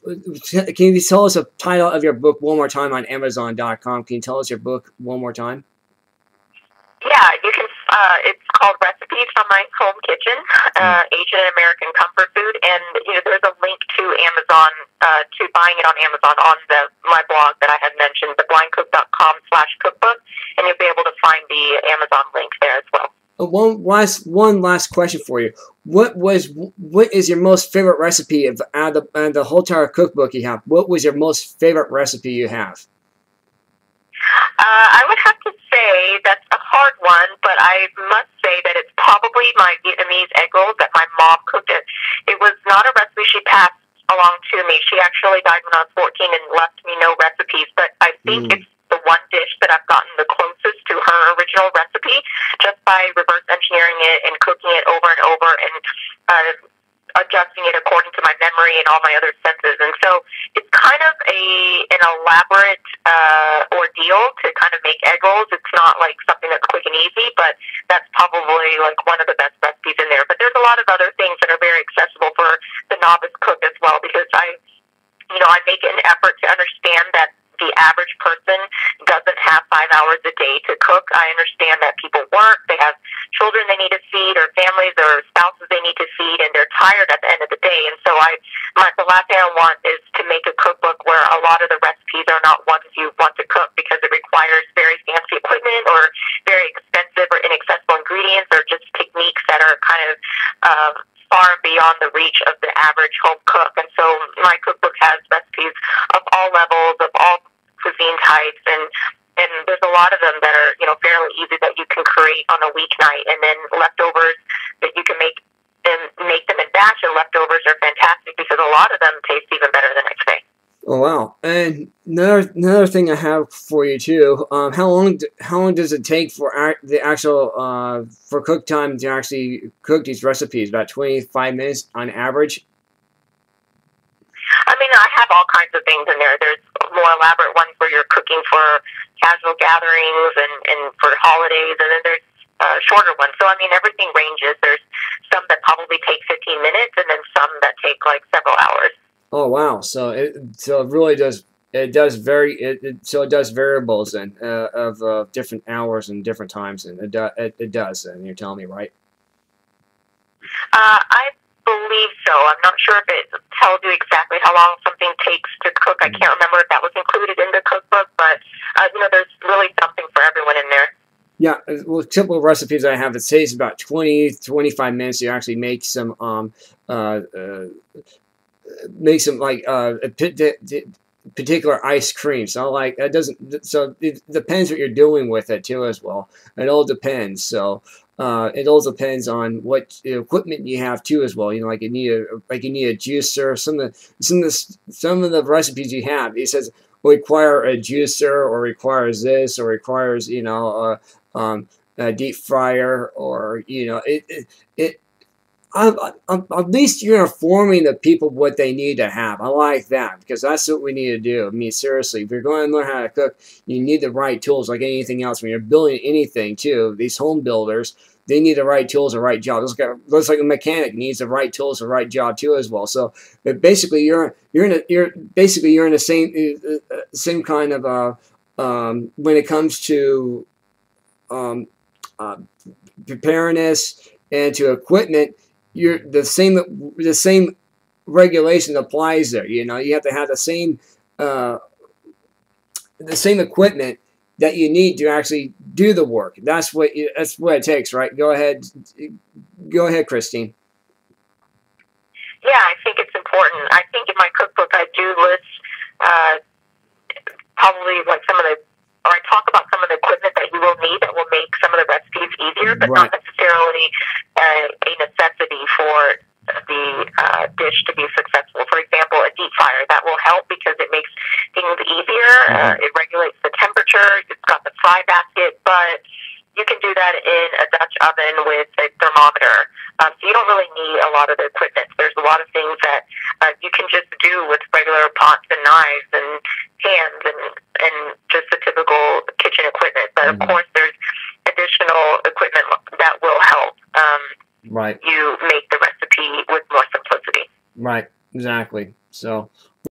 can you tell us the title of your book one more time on Amazon.com? Can you tell us your book one more time? Yeah, you can. It's called Recipes from My Home Kitchen, Asian American Comfort Food, and there's a link to Amazon, to buying it on Amazon on my blog that I had mentioned, theblindcook.com/cookbook, and you'll be able to find the Amazon link there as well. One last question for you. What is your most favorite recipe of the whole entire cookbook you have? What was your most favorite recipe you have? I would have to say that's a hard one, but I must say that it's probably my Vietnamese egg rolls that my mom cooked it. It was not a recipe she passed along to me. She actually died when I was 14 and left me no recipes, but I think it's the one dish that I've gotten the closest to her original recipe just by reverse engineering it and cooking it over and over and adjusting it according to my memory and all my other senses. And so it's kind of an elaborate ordeal to kind of make egg rolls. It's not like something that's quick and easy, but that's probably like one of the best recipes in there. But there's a lot of other things that are very accessible for the novice cook as well, because I make an effort to understand that the average person doesn't have 5 hours a day to cook. I understand that people work, they have children they need to feed, or families or spouses they need to feed, and they're tired at the end of the day. And so the last thing I want is to make a cookbook where a lot of the recipes are not ones you want to cook because it requires very fancy equipment or very expensive or inaccessible ingredients, or just techniques that are kind of far beyond the reach of the average home cook. And so my cookbook has recipes of all levels, of all cuisine types, and there's a lot of them that are fairly easy that you can create on a weeknight, and then leftovers that you can make them in batch, and leftovers are fantastic because a lot of them taste even better the next day. Oh wow! And another thing I have for you too. How long does it take for the actual for cook time to actually cook these recipes? About 25 minutes on average. I mean, I have all kinds of things in there. There's more elaborate ones where you're cooking for casual gatherings and for holidays, and then there's shorter ones. So I mean, everything ranges. There's some that probably take 15 minutes, and then some that take like several hours. Oh wow! So it really does. It does so it does variables then of different hours and different times, and it does. And you're telling me, right? I believe so. I'm not sure if it tells you exactly how long something takes to cook. I can't remember if that was included in the cookbook, but there's really something for everyone in there. Yeah, well, typical recipes I have, it says about 20-25 minutes to actually make some particular ice cream. So like it doesn't. So it depends what you're doing with it too as well. It all depends. So it all depends on what equipment you have too as well. Like you need a juicer. Some of the recipes you have, it says require a juicer or requires this or requires a deep fryer or at least you're informing the people what they need to have. I like that because that's what we need to do. I mean, seriously, if you're going to learn how to cook, you need the right tools like anything else. When you're building anything, too, these home builders, they need the right tools, the right job. Looks like a mechanic needs the right tools, the right job, too, as well. So basically, you're in the same kind of when it comes to preparedness and to equipment. The same regulation applies there. You have to have the same equipment that you need to actually do the work. That's what it takes, right? Go ahead, Christine. Yeah, I think it's important. I think in my cookbook I do list probably like I talk about some of the equipment that you will need that will make some of the recipes easier, but not necessarily a necessity for the dish to be successful. For example, a deep fryer, that will help because it makes things easier. It regulates the temperature. It's got the fry basket, but you can do that in a Dutch oven with a thermometer. So you don't really need a lot of the equipment. There's a lot of things that you can just do with regular pots and knives and pans and just the typical kitchen equipment. But of course, there's additional equipment that will help you make the recipe with more simplicity. Right, exactly. So